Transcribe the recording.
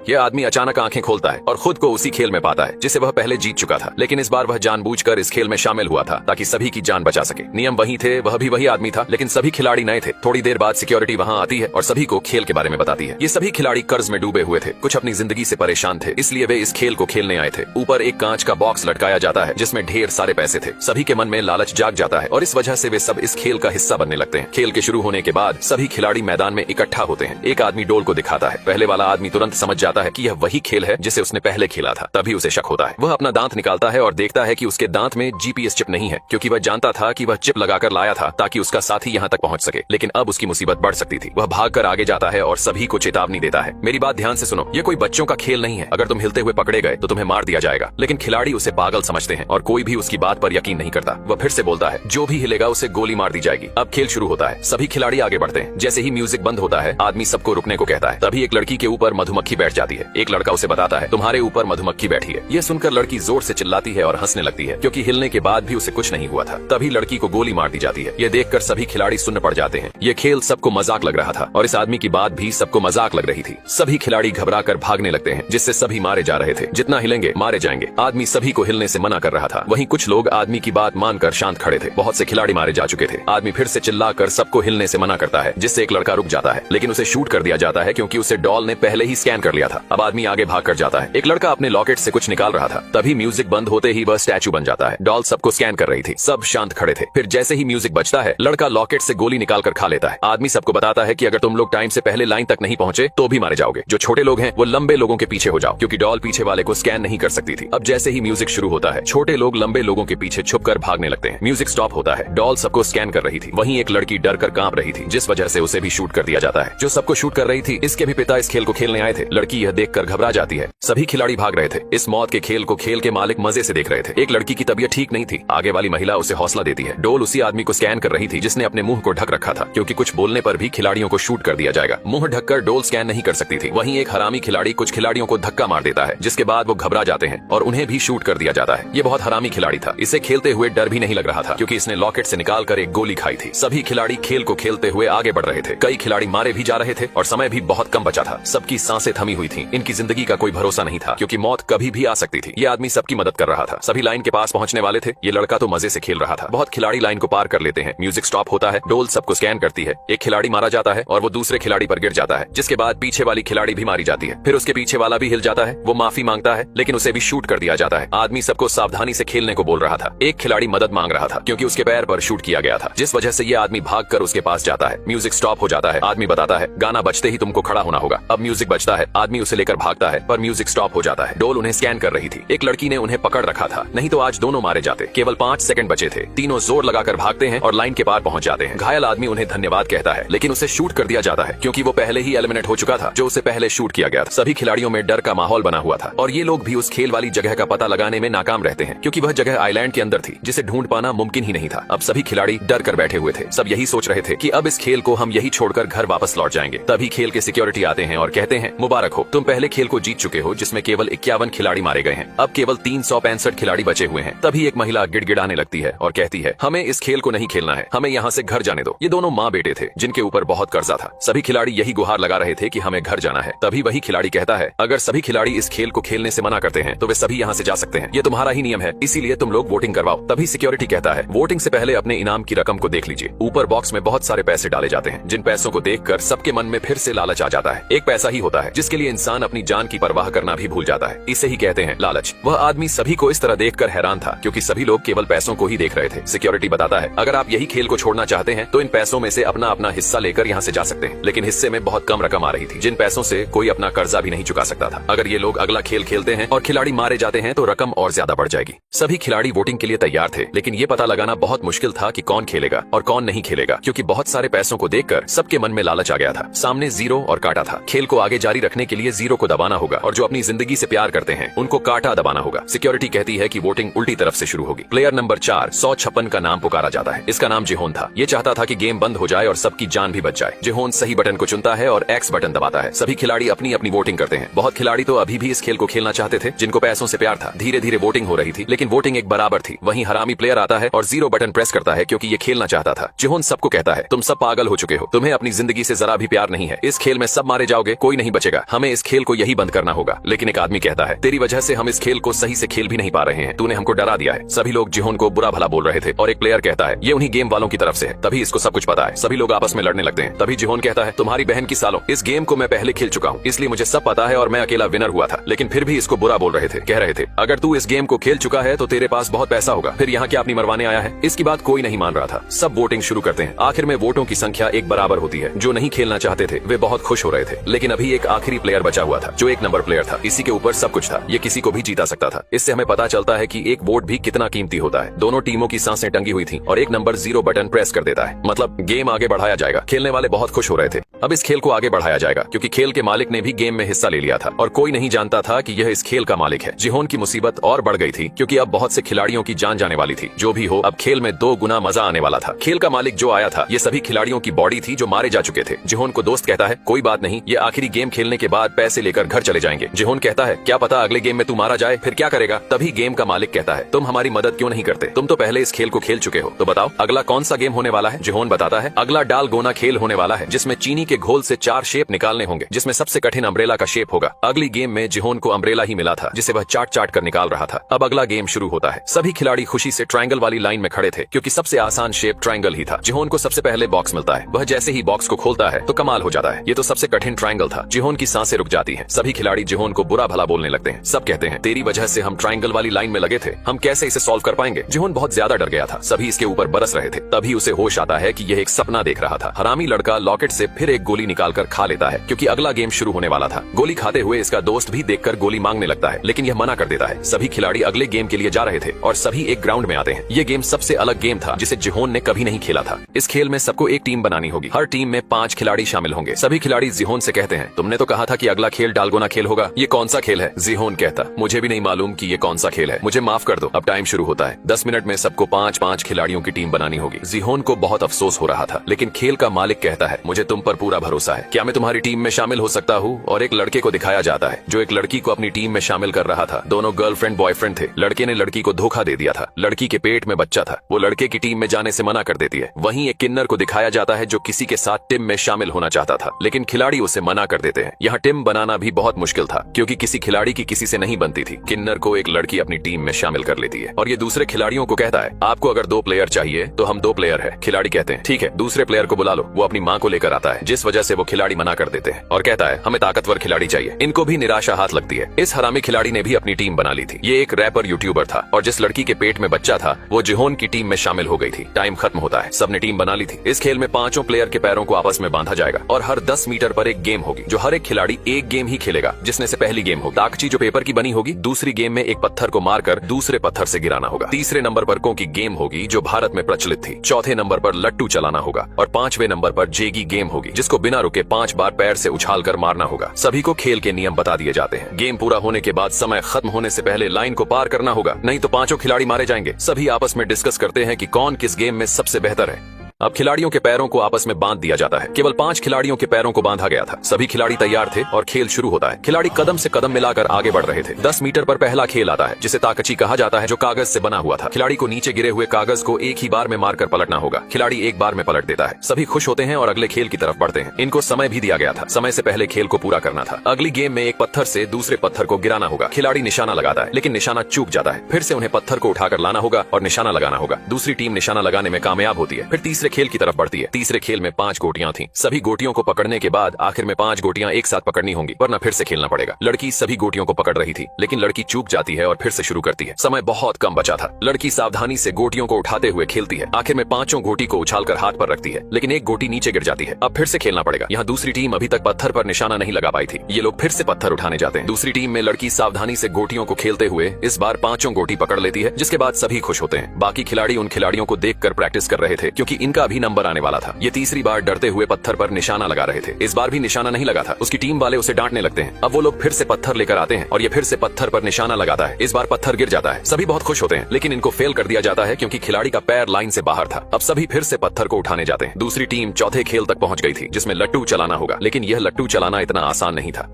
यह आदमी अचानक आंखें खोलता है और खुद को उसी खेल में पाता है जिसे वह पहले जीत चुका था, लेकिन इस बार वह जानबूझकर इस खेल में शामिल हुआ था ताकि सभी की जान बचा सके। नियम वही थे, वह भी वही आदमी था, लेकिन सभी खिलाड़ी नए थे। थोड़ी देर बाद सिक्योरिटी वहाँ आती है और सभी को खेल के बारे में बताती है। ये सभी खिलाड़ी कर्ज में डूबे हुए थे, कुछ अपनी जिंदगी से परेशान थे, इसलिए वे इस खेल को खेलने आए थे। ऊपर एक कांच का बॉक्स लटकाया जाता है जिसमें ढेर सारे पैसे थे। सभी के मन में लालच जाग जाता है और इस वजह से वे सब इस खेल का हिस्सा बनने लगते हैं। खेल के शुरू होने के बाद सभी खिलाड़ी मैदान में इकट्ठा होते हैं। एक आदमी डोल को दिखाता है। पहले वाला आदमी तुरंत समझ जाता है कि यह वही खेल है जिसे उसने पहले खेला था, तभी उसे शक होता है। वह अपना दांत निकालता है और देखता है कि उसके दांत में जीपीएस चिप नहीं है, क्योंकि वह जानता था कि वह चिप लगाकर लाया था ताकि उसका साथी यहाँ तक पहुँच सके, लेकिन अब उसकी मुसीबत बढ़ सकती थी। वह भागकर आगे जाता है और सभी को चेतावनी देता है, मेरी बात ध्यान से सुनो, ये कोई बच्चों का खेल नहीं है। अगर तुम हिलते हुए पकड़े गए तो तुम्हें मार दिया जाएगा। लेकिन खिलाड़ी उसे पागल समझते हैं और कोई भी उसकी बात पर यकीन नहीं करता। वह फिर से बोलता है, जो भी हिलेगा उसे गोली मार दी जाएगी। अब खेल शुरू होता है। सभी खिलाड़ी आगे बढ़ते हैं। जैसे ही म्यूजिक बंद होता है, आदमी सबको रुकने को कहता है। तभी एक लड़की के ऊपर मधुमक्खी बैठ जाती है। एक लड़का उसे बताता है, तुम्हारे ऊपर मधुमक्खी बैठी है। यह सुनकर लड़की जोर से चिल्लाती है और हंसने लगती है, क्योंकि हिलने के बाद भी उसे कुछ नहीं हुआ था। तभी लड़की को गोली मार दी जाती है। यह देखकर सभी खिलाड़ी सुन्न पड़ जाते हैं। यह खेल सबको मजाक लग रहा था और इस आदमी की बात भी सबको मजाक लग रही थी। सभी खिलाड़ी घबराकर भागने लगते हैं, जिससे सभी मारे जा रहे थे। जितना हिलेंगे मारे जाएंगे। आदमी सभी को हिलने से मना कर रहा था। वहीं कुछ लोग आदमी की बात मानकर शांत खड़े थे। बहुत से खिलाड़ी मारे जा चुके थे। आदमी फिर से चिल्लाकर सबको हिलने से मना करता है, जिससे एक लड़का रुक जाता है, लेकिन उसे शूट कर दिया जाता है क्योंकि उसे डॉल ने पहले ही स्कैन कर लिया था। अब आदमी आगे भाग कर जाता है। एक लड़का अपने लॉकेट से कुछ निकाल रहा था। तभी म्यूजिक बंद होते ही वह स्टैचू बन जाता है। डॉल सबको स्कैन कर रही थी। सब शांत खड़े थे। फिर जैसे ही म्यूजिक बजता है, लड़का लॉकेट से गोली निकाल कर खा लेता है। आदमी सबको बताता है कि अगर तुम लोग टाइम से पहले लाइन तक नहीं पहुंचे तो भी मारे जाओगे। जो छोटे लोग हैं वो लंबे लोगों के पीछे हो जाओ, क्योंकि डॉल पीछे वाले को स्कैन नहीं कर सकती थी। अब जैसे ही म्यूजिक शुरू होता है, छोटे लोग लंबे लोगों के पीछे छुपकर भागने लगते हैं। म्यूजिक स्टॉप होता है। डॉल सबको स्कैन कर रही थी। वहीं एक लड़की डर कर कांप रही थी, जिस वजह से उसे भी शूट कर दिया जाता है। जो सबको शूट कर रही थी, इसके भी पिता इस खेल को खेलने आए थे। लड़की यह देखकर घबरा जाती है। सभी खिलाड़ी भाग रहे थे। इस मौत के खेल को खेल के मालिक मजे से देख रहे थे। एक लड़की की तबीयत ठीक नहीं थी। आगे वाली महिला उसे हौसला देती है। डोल उसी आदमी को स्कैन कर रही थी जिसने अपने मुंह को ढक रखा था, क्योंकि कुछ बोलने पर भी खिलाड़ियों को शूट कर दिया जाएगा। मुंह ढककर डोल स्कैन नहीं कर सकती थी। वहीं एक हरामी खिलाड़ी कुछ खिलाड़ियों को धक्का मार देता है, जिसके बाद वो घबरा जाते हैं और उन्हें भी शूट कर दिया जाता है। ये बहुत हरामी खिलाड़ी था। इसे खेलते हुए डर भी नहीं लग रहा था, क्योंकि इसने लॉकेट से निकालकर एक गोली खाई थी। सभी खिलाड़ी खेल को खेलते हुए आगे बढ़ रहे थे। कई खिलाड़ी मारे भी जा रहे थे और समय भी बहुत कम बचा था। सबकी सांसें थमी हुई थी। इनकी जिंदगी का कोई भरोसा नहीं था, क्योंकि मौत कभी भी आ सकती थी। ये आदमी सबकी मदद कर रहा था। सभी लाइन के पास पहुंचने वाले थे। ये लड़का तो मजे से खेल रहा था। बहुत खिलाड़ी लाइन को पार कर लेते हैं। म्यूजिक स्टॉप होता है। डोल सबको स्कैन करती है। एक खिलाड़ी मारा जाता है और वो दूसरे खिलाड़ी पर गिर जाता है, जिसके बाद पीछे वाली खिलाड़ी भी मारी जाती है। फिर उसके पीछे वाला भी हिल जाता है। वो माफी मांगता है, लेकिन उसे भी शूट कर दिया जाता है। आदमी सबको सावधानी से खेलने को बोल रहा था। एक खिलाड़ी मदद मांग रहा था, क्योंकि उसके पैर पर शूट किया गया था, जिस वजह से ये आदमी भागकर उसके पास जाता है। म्यूजिक स्टॉप हो जाता है। आदमी बताता है, गाना बजते ही तुमको खड़ा होना होगा। अब म्यूजिक बजता है। आदमी उसे लेकर भागता है, पर म्यूजिक स्टॉप हो जाता है। डोल उन्हें स्कैन कर रही थी। एक लड़की ने उन्हें पकड़ रखा था, नहीं तो आज दोनों मारे जाते। केवल 5 सेकंड बचे थे। तीनों जोर लगाकर भागते हैं और लाइन के पार पहुंच जाते हैं। घायल आदमी उन्हें धन्यवाद कहता है, लेकिन उसे शूट कर दिया जाता है, क्योंकि वो पहले ही एलिमिनेट हो चुका था, जो उसे पहले शूट किया गया था। सभी खिलाड़ियों में डर का माहौल बना हुआ था और ये लोग भी उस खेल वाली जगह का पता लगाने में नाकाम रहते हैं, क्योंकि वह जगह आइलैंड के अंदर थी, जिसे ढूंढ पाना मुमकिन ही नहीं था। अब सभी खिलाड़ी डर कर बैठे हुए थे। सब यही सोच रहे थे कि अब इस खेल को हम यही छोड़कर घर वापस लौट जाएंगे। तभी खेल के सिक्योरिटी आते हैं और कहते हैं, मुबारक हो, तुम पहले खेल को जीत चुके हो, जिसमें केवल 51 खिलाड़ी मारे गए हैं। अब केवल 365 खिलाड़ी बचे हुए हैं। तभी एक महिला गिड़गिड़ाने लगती है और कहती है, हमें इस खेल को नहीं खेलना है, हमें यहाँ से घर जाने दो। ये दोनों माँ बेटे थे, जिनके ऊपर बहुत कर्जा था। सभी खिलाड़ी यही गुहार लगा रहे थे कि हमें घर जाना है। तभी वही खिलाड़ी कहता है, अगर सभी खिलाड़ी इस खेल को खेलने से मना करते हैं तो वे सभी यहाँ से जा सकते हैं। ये तुम्हारा ही नियम है, इसीलिए तुम लोग वोटिंग करवाओ। तभी सिक्योरिटी कहता है, वोटिंग से पहले अपने इनाम की रकम को देख लीजिए। ऊपर बॉक्स में बहुत सारे पैसे डाले जाते हैं, जिन पैसों को देखकर सबके मन में फिर से लालच आ जाता है। एक पैसा ही होता है जिसके लिए इंसान अपनी जान की परवाह करना भी भूल जाता है। इसे ही कहते हैं लालच। वह आदमी सभी को इस तरह देखकर हैरान था, क्योंकि सभी लोग केवल पैसों को ही देख रहे थे। सिक्योरिटी बताता है, अगर आप यही खेल को छोड़ना चाहते हैं तो इन पैसों में से अपना अपना हिस्सा लेकर यहाँ से जा सकते हैं। लेकिन हिस्से में बहुत कम रकम आ रही थी, जिन पैसों से कोई अपना कर्जा भी नहीं चुका सकता था। अगर ये लोग अगला खेल खेलते हैं और खिलाड़ी मारे जाते हैं तो रकम और ज्यादा बढ़ जाएगी। सभी खिलाड़ी वोटिंग के लिए तैयार थे, लेकिन ये पता लगाना बहुत मुश्किल था कि कौन खेलेगा और कौन नहीं खेलेगा, क्योंकि बहुत सारे पैसों को देखकर सबके मन में लालच आ गया था। सामने जीरो और काटा था। खेल को आगे जारी रखने के लिए जीरो को दबाना होगा और जो अपनी जिंदगी से प्यार करते हैं उनको काटा दबाना होगा। सिक्योरिटी कहती है कि वोटिंग उल्टी तरफ से शुरू होगी। प्लेयर नंबर 4 156 का नाम पुकारा जाता है। इसका नाम जिहोन था। ये चाहता था कि गेम बंद हो जाए और सबकी जान भी बच जाए। जिहोन सही बटन को चुनता है और एक्स बटन दबाता है। सभी खिलाड़ी अपनी अपनी वोटिंग करते हैं। बहुत खिलाड़ी तो अभी भी इस खेल को खेलना चाहते थे, जिनको पैसों से प्यार था। धीरे धीरे वोटिंग हो रही थी, लेकिन वोटिंग एक बराबर थी। वहीं हरामी प्लेयर आता है और जीरो बटन प्रेस करता है, क्योंकि ये खेलना चाहता था। जिहोन सबको कहता है, तुम सब पागल हो चुके हो, तुम्हें अपनी जिंदगी से जरा भी प्यार नहीं है। इस खेल में सब मारे जाओगे, कोई नहीं बचेगा। हमें इस खेल को यही बंद करना होगा। लेकिन एक आदमी कहता है, तेरी वजह से हम इस खेल को सही से खेल भी नहीं पा रहे हैं, तूने हमको डरा दिया है। सभी लोग जिहोन को बुरा भला बोल रहे थे और एक प्लेयर कहता है, ये उन्हीं गेम वालों की तरफ से है, तभी इसको सब कुछ पता है। सभी लोग आपस में लड़ने लगते हैं। तभी जिहोन कहता है, तुम्हारी बहन की सालों, इस गेम को मैं पहले खेल चुका हूँ, इसलिए मुझे सब पता है और मैं अकेला विनर हुआ था। लेकिन फिर भी इसको बुरा बोल रहे थे, कह रहे थे, अगर तू इस गेम को खेल चुका है तो तेरे पास बहुत पैसा होगा, फिर यहाँ क्या अपनी मरवाने आया है। इसकी बात कोई नहीं मान रहा था। सब वोटिंग शुरू करते हैं। आखिर में वोटों की संख्या एक बराबर होती है। जो नहीं खेलना चाहते थे वे बहुत खुश हो रहे थे। लेकिन अभी एक आखिरी प्लेयर बचा हुआ था जो एक नंबर प्लेयर था। इसी के ऊपर सब कुछ था। ये किसी को भी जीता सकता था। इससे हमें पता चलता है कि एक वोट भी कितना कीमती होता है। दोनों टीमों की सांसें टंगी हुई थी और एक नंबर 0 बटन प्रेस कर देता है, मतलब गेम आगे बढ़ाया जाएगा। खेलने वाले बहुत खुश हो रहे थे। अब इस खेल को आगे बढ़ाया जाएगा क्योंकि खेल के मालिक ने भी गेम में हिस्सा ले लिया था और कोई नहीं जानता था कि यह इस खेल का मालिक है। जिहोन की मुसीबत और बढ़ गई थी क्योंकि अब बहुत से खिलाड़ियों की जान जाने वाली थी। जो भी हो, अब खेल में 2 गुना मजा आने वाला था। खेल का मालिक जो आया था, ये सभी खिलाड़ियों की बॉडी थी जो मारे जा चुके थे। जिहोन को दोस्त कहता है, कोई बात नहीं, ये आखिरी गेम खेलने के बाद पैसे लेकर घर चले जाएंगे। जिहोन कहता है, क्या पता अगले गेम में तू मारा जाए, फिर क्या करेगा। तभी गेम का मालिक कहता है, तुम हमारी मदद क्यों नहीं करते, तुम तो पहले इस खेल को खेल चुके हो, तो बताओ अगला कौन सा गेम होने वाला है। जिहोन बताता है, अगला डालगोना खेल होने वाला है जिसमें चीनी के घोल से 4 शेप निकालने होंगे, जिसमें सबसे कठिन अम्ब्रेला का शेप होगा। अगली गेम में जिहोन को अम्ब्रेला ही मिला था जिसे वह चाट चाट कर निकाल रहा था। अब अगला गेम शुरू होता है। सभी खिलाड़ी खुशी से ट्रायंगल वाली लाइन में खड़े थे क्योंकि सबसे आसान शेप ट्रायंगल ही था। जिहोन को सबसे पहले बॉक्स मिलता है। वह जैसे ही बॉक्स को खोलता है तो कमाल हो जाता है। ये तो सबसे कठिन ट्रायंगल था। जिहोन की सांसें रुक जाती हैं। सभी खिलाड़ी जिहोन को बुरा भला बोलने लगते हैं। सब कहते हैं, तेरी वजह से हम ट्रायंगल वाली लाइन में लगे थे, हम कैसे इसे सॉल्व कर पाएंगे। जिहोन बहुत ज्यादा डर गया था। सभी इसके ऊपर बरस रहे थे। तभी उसे होश आता है कि यह एक सपना देख रहा था। हरामी लड़का लॉकेट से फिर एक गोली निकालकर खा लेता है क्योंकि अगला गेम शुरू होने वाला था। गोली खाते हुए इसका दोस्त भी देखकर गोली मांगने लगता है, लेकिन यह मना कर देता है। सभी खिलाड़ी अगले गेम के लिए जा रहे थे और सभी एक ग्राउंड में आते हैं। यह गेम सबसे अलग गेम था जिसे जिहोन ने कभी नहीं खेला था। इस खेल में सबको एक टीम बनानी होगी। हर टीम में 5 खिलाड़ी शामिल होंगे। सभी खिलाड़ी जिहोन से कहते हैं, तुमने तो कहा था कि अगला खेल डालगोना खेल होगा, ये कौन सा खेल है। जिहोन कहता, मुझे भी नहीं मालूम कि ये कौन सा खेल है, मुझे माफ कर दो। अब टाइम शुरू होता है। 10 मिनट में सबको 5-5 खिलाड़ियों की टीम बनानी होगी। जिहोन को बहुत अफसोस हो रहा था, लेकिन खेल का मालिक कहता है, मुझे तुम पर पूरा भरोसा है, क्या मैं तुम्हारी टीम में शामिल हो सकता हूँ। और एक लड़के को दिखाया जाता है जो एक लड़की को अपनी टीम में शामिल कर रहा था। दोनों गर्लफ्रेंड बॉयफ्रेंड थे। लड़के ने लड़की को धोखा दे दिया था। लड़की के पेट में बच्चा था। वो लड़के की टीम में जाने से मना कर देती है। वहीं एक किन्नर को दिखाया जाता है जो किसी के साथ टीम में शामिल होना चाहता था, लेकिन खिलाड़ी उसे मना कर देते हैं। यहाँ टीम बनाना भी बहुत मुश्किल था क्योंकि किसी खिलाड़ी की किसी से नहीं बनती थी। किन्नर को एक लड़की अपनी टीम में शामिल कर लेती है और ये दूसरे खिलाड़ियों को कहता है, आपको अगर 2 प्लेयर चाहिए तो हम 2 प्लेयर है। खिलाड़ी कहते हैं, ठीक है, दूसरे प्लेयर को बुला लो। वो अपनी माँ को लेकर आता है, जिस वजह से वो खिलाड़ी मना कर देते हैं और कहता है, हमें ताकतवर खिलाड़ी चाहिए। इनको भी निराशा हाथ लगती है। इस हरामी खिलाड़ी ने भी अपनी टीम बना ली थी। ये एक रैपर यूट्यूबर था और जिस लड़की के पेट में बच्चा था वो जिहोन की टीम में शामिल हो गई थी। टाइम खत्म होता है। सबने टीम बना ली थी। इस खेल में 5 प्लेयर के पैरों को आपस में बांधा जाएगा और हर 10 मीटर पर एक गेम होगी जो हर एक खिलाड़ी एक गेम ही खेलेगा, जिसमें से पहली गेम होगी ताकची जो पेपर की बनी होगी। दूसरी गेम में एक पत्थर को मारकर दूसरे पत्थर से गिराना होगा। तीसरे नंबर पर को की गेम होगी जो भारत में प्रचलित थी। चौथे नंबर पर लट्टू चलाना होगा और 5वें नंबर पर जेगी गेम होगी जिसको बिना रुके 5 बार पैर से उछाल कर मारना होगा। सभी को खेल के नियम बता दिए जाते हैं। गेम पूरा होने के बाद समय खत्म होने से पहले लाइन को पार करना होगा, नहीं तो 5 खिलाड़ी मारे जाएंगे। सभी आपस में डिस्कस करते हैं कि कौन किस गेम में सबसे बेहतर है। अब खिलाड़ियों के पैरों को आपस में बांध दिया जाता है। केवल 5 खिलाड़ियों के पैरों को बांधा गया था। सभी खिलाड़ी तैयार थे और खेल शुरू होता है। खिलाड़ी कदम से कदम मिलाकर आगे बढ़ रहे थे। 10 मीटर पर पहला खेल आता है जिसे ताकची कहा जाता है, जो कागज से बना हुआ था। खिलाड़ी को नीचे गिरे हुए कागज को एक ही बार में मारकर पलटना होगा। खिलाड़ी एक बार में पलट देता है। सभी खुश होते हैं और अगले खेल की तरफ बढ़ते हैं। इनको समय भी दिया गया था। समय से पहले खेल को पूरा करना था। अगली गेम में एक पत्थर से दूसरे पत्थर को गिराना होगा। खिलाड़ी निशाना लगाता है लेकिन निशाना चूक जाता है। फिर से उन्हें पत्थर को उठाकर लाना होगा और निशाना लगाना होगा। दूसरी टीम निशाना लगाने में कामयाब होती है। फिर तीसरे खेल की तरफ बढ़ती है। तीसरे खेल में 5 गोटियां थीं। सभी गोटियों को पकड़ने के बाद आखिर में 5 गोटियां एक साथ पकड़नी होंगी, वरना फिर से खेलना पड़ेगा। लड़की सभी गोटियों को पकड़ रही थी लेकिन लड़की चूक जाती है और फिर से शुरू करती है। समय बहुत कम बचा था। लड़की सावधानी से गोटियों को उठाते हुए खेलती है। आखिर में 5 गोटी को उछालकर हाथ पर रखती है लेकिन एक गोटी नीचे गिर जाती है। अब फिर से खेलना पड़ेगा। यहाँ दूसरी टीम अभी तक पत्थर पर निशाना नहीं लगा पाई थी। ये लोग फिर से पत्थर उठाने जाते हैं। दूसरी टीम में लड़की सावधानी से गोटियों को खेलते हुए इस बार 5 गोटी पकड़ लेती है, जिसके बाद सभी खुश होते हैं। बाकी खिलाड़ी उन खिलाड़ियों को देखकर प्रैक्टिस कर रहे थे क्योंकि इनका भी नंबर आने वाला था। ये तीसरी बार डरते हुए पत्थर पर निशाना लगा रहे थे। इस बार भी निशाना नहीं लगा था। उसकी टीम वाले उसे डांटने लगते हैं। अब वो लोग फिर से पत्थर लेकर आते हैं और ये फिर से पत्थर पर निशाना लगाता है। इस बार पत्थर गिर जाता है। सभी बहुत खुश होते हैं लेकिन इनको फेल कर दिया जाता है क्योंकि खिलाड़ी का पैर लाइन से बाहर था। अब सभी फिर से पत्थर को उठाने जाते हैं। दूसरी टीम चौथे खेल तक पहुंच गई थी जिसमें लट्टू चलाना होगा, लेकिन यह लट्टू चलाना इतना आसान नहीं था।